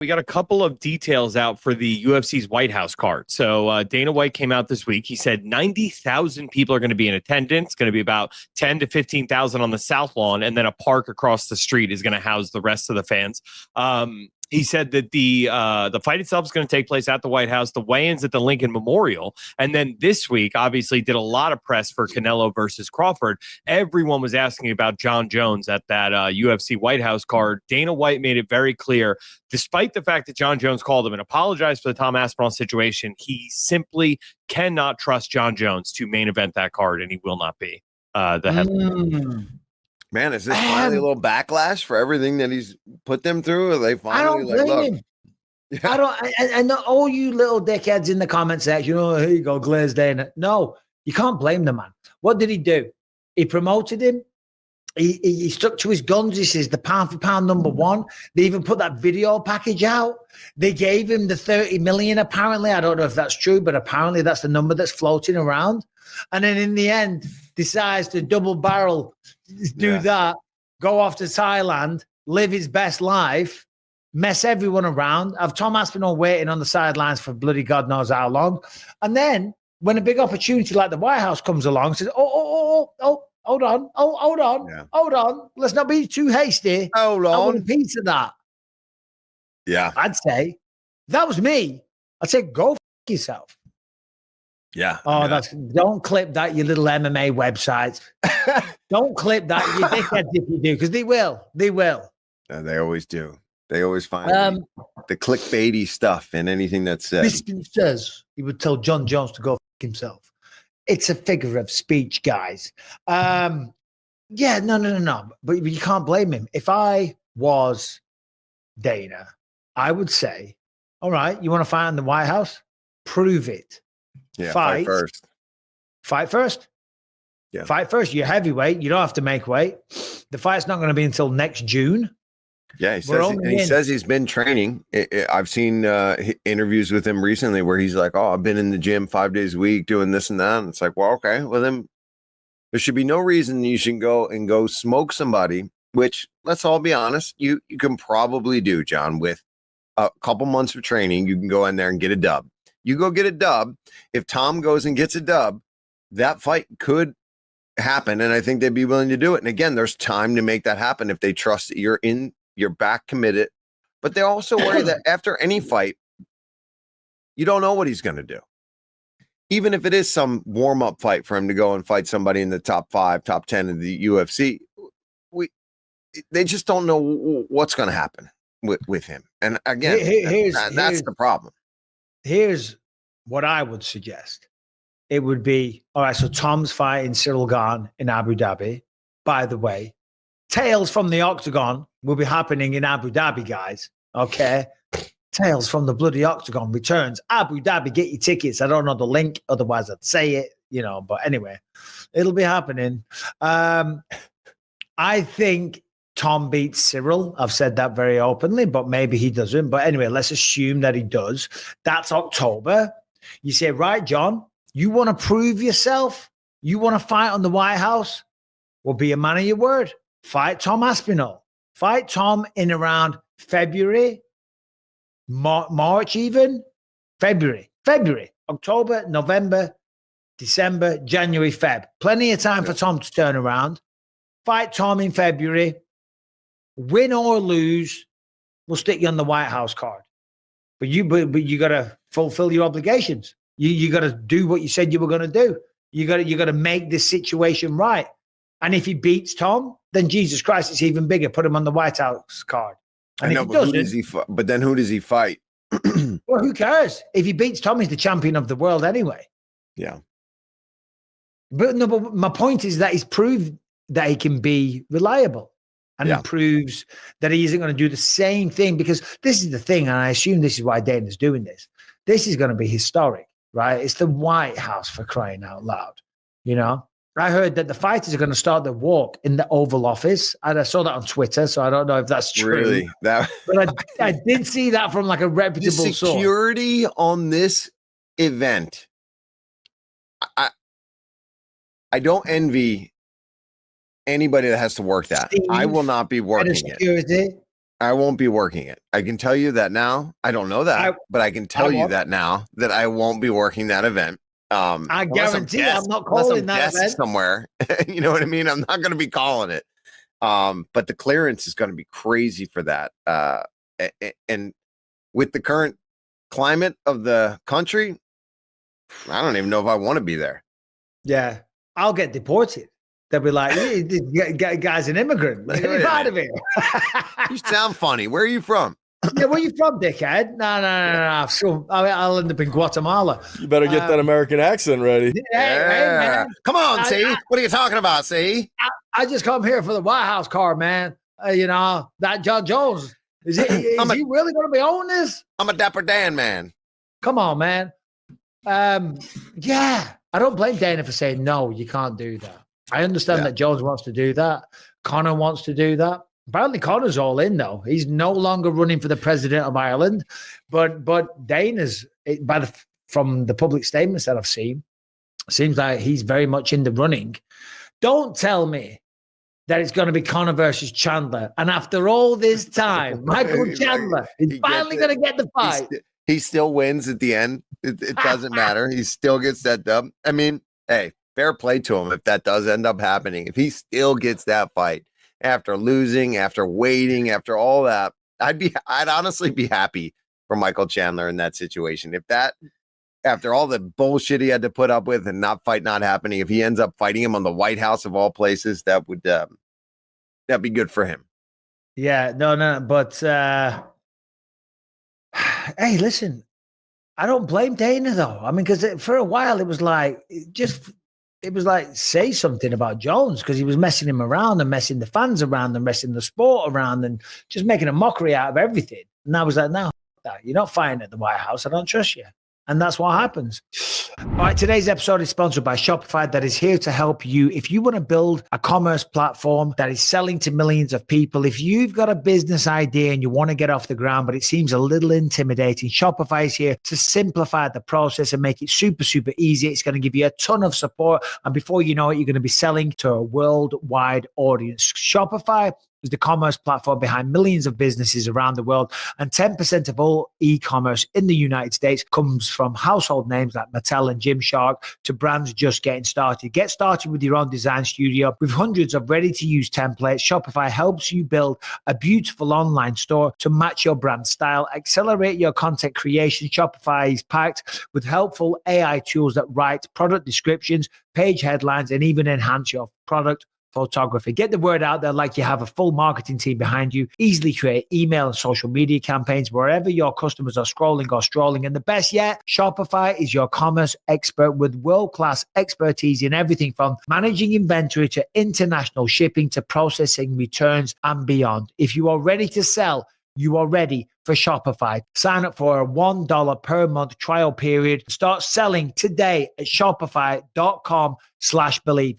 We got a couple of details out for the UFC's White House card. So Dana White came out this week. He said 90,000 people are going to be in attendance. Going to be about 10 to 15,000 on the South Lawn, and then a park across the street is going to house the rest of the fans. He said that the fight itself is going to take place at the White House, the weigh-ins at the Lincoln Memorial, and then this week, obviously, did a lot of press for Canelo versus Crawford. Everyone was asking about Jon Jones at that UFC White House card. Dana White made it very clear, despite the fact that Jon Jones called him and apologized for the Tom Aspinall situation, he simply cannot trust Jon Jones to main event that card, and he will not be the headline. Man, is this finally a little backlash for everything that he's put them through? Are they finally like, look? Him. Yeah. I don't. I know all you little dickheads in the comment section. Oh, here you go, glazed Dana. No, you can't blame the man. What did he do? He promoted him. He stuck to his guns. He says the pound for pound #1. They even put that video package out. They gave him the 30 million. Apparently, I don't know if that's true, but apparently that's the number that's floating around. And then in the end, decides to double barrel, do that, go off to Thailand, live his best life, mess everyone around, have Tom Aspinall waiting on the sidelines for bloody God knows how long. And then when a big opportunity like the White House comes along, says, hold on. Let's not be too hasty. Hold on. I want a piece of that. Yeah. I'd say, if that was me, I'd say, go f yourself. Yeah. Oh, don't clip that, you little MMA websites. Don't clip that, you dickheads, if you do, because they will. They will. Yeah, they always do. They always find the clickbaity stuff in anything that's said. Bisping says he would tell Jon Jones to go f himself. It's a figure of speech, guys. No. But you can't blame him. If I was Dana, I would say, all right, you want to fight in the White House? Prove it. Yeah, fight first. Fight first. Yeah. Fight first. You're heavyweight. You don't have to make weight. The fight's not going to be until next June. Yeah, he says he's been training. I've seen interviews with him recently where he's like, "Oh, I've been in the gym 5 days a week doing this and that." And it's like, well, okay, well then there should be no reason you should go smoke somebody. Which, let's all be honest, you can probably do, John, with a couple months of training. You can go in there and get a dub. You go get a dub. If Tom goes and gets a dub, that fight could happen, and I think they'd be willing to do it. And again, there's time to make that happen if they trust that you're back committed. But they also worry that after any fight, you don't know what he's going to do. Even if it is some warm-up fight for him to go and fight somebody in the top 5, top 10 of the UFC, they just don't know what's going to happen with him. And again, that's the problem. Here's what I would suggest. It would be, all right, so Tom's fighting Cyril Gane in Abu Dhabi. By the way, Tales from the Octagon will be happening in Abu Dhabi, guys. Okay? Tales from the bloody Octagon returns. Abu Dhabi, get your tickets. I don't know the link, otherwise I'd say it, but anyway, it'll be happening. I think Tom beats Cyril. I've said that very openly, but maybe he doesn't. But anyway, let's assume that he does. That's October. You say, right, John, you want to prove yourself? You want to fight on the White House? Well, be a man of your word. Fight Tom Aspinall. Fight Tom in around February, March even. February, October, November, December, January, Feb. Plenty of time for Tom to turn around. Fight Tom in February. Win or lose, we'll stick you on the White House card. But you got to fulfill your obligations. You got to do what you said you were going to do. You got to make this situation right. And if he beats Tom, then Jesus Christ, it's even bigger. Put him on the White House card. And I know, but then who does he fight? Well, who cares? If he beats Tom, he's the champion of the world anyway. Yeah. But my point is that he's proved that he can be reliable. And he proves that he isn't going to do the same thing, because this is the thing, and I assume this is why Dana's doing this. This is going to be historic, right? It's the White House, for crying out loud. I heard that the fighters are going to start their walk in the Oval Office, and I saw that on Twitter, so I don't know if that's true. Really? But I did see that from like a reputable source. The security on this event, I don't envy anybody that has to work that. Steve, I will not be working it. I won't be working it. I can tell you that now. I don't know that, but I can tell you that now that I won't be working that event. I guarantee I'm not calling that event somewhere. You know what I mean? I'm not going to be calling it. But the clearance is going to be crazy for that. And with the current climate of the country, I don't even know if I want to be there. Yeah, I'll get deported. They'll be like, "This guy's an immigrant. Get him out of here." You sound funny. Where are you from? Yeah, where you from, dickhead? No. So I'll end up in Guatemala. You better get that American accent ready. Hey, man. Come on, C. What are you talking about, C? I just come here for the White House car, man. That Jon Jones. Is he really going to be on this? I'm a Dapper Dan, man. Come on, man. Yeah, I don't blame Dana for saying, no, you can't do that. I understand that Jones wants to do that. Conor wants to do that. Apparently, Conor's all in, though. He's no longer running for the president of Ireland. But Dana's, from the public statements that I've seen, seems like he's very much in the running. Don't tell me that it's going to be Conor versus Chandler. And after all this time, Michael Chandler is finally going to get the fight. He still wins at the end. It doesn't matter. He still gets that dub. I mean, hey, fair play to him if that does end up happening. If he still gets that fight after losing, after waiting, after all that, I'd honestly be happy for Michael Chandler in that situation. If that, after all the bullshit he had to put up with and not happening, if he ends up fighting him on the White House of all places, that would that'd be good for him. Yeah, no, but hey, listen, I don't blame Dana though. I mean, because for a while it was like say something about Jones because he was messing him around and messing the fans around and messing the sport around and just making a mockery out of everything. And I was like, no, you're not fighting at the White House. I don't trust you. And that's what happens. All right, today's episode is sponsored by Shopify that is here to help you. If you want to build a commerce platform that is selling to millions of people, if you've got a business idea and you want to get off the ground, but it seems a little intimidating, Shopify is here to simplify the process and make it super, super easy. It's going to give you a ton of support. And before you know it, you're going to be selling to a worldwide audience. Shopify is the commerce platform behind millions of businesses around the world. And 10% of all e-commerce in the United States comes from household names like Mattel and Gymshark to brands just getting started. Get started with your own design studio. With hundreds of ready-to-use templates, Shopify helps you build a beautiful online store to match your brand style. Accelerate your content creation. Shopify is packed with helpful AI tools that write product descriptions, page headlines, and even enhance your product photography. Get the word out there like you have a full marketing team behind you. Easily create email and social media campaigns wherever your customers are scrolling or strolling. And the best yet, Shopify is your commerce expert with world-class expertise in everything from managing inventory to international shipping to processing returns and beyond. If you are ready to sell, you are ready for Shopify. Sign up for a $1 per month trial period. Start selling today at shopify.com/believe.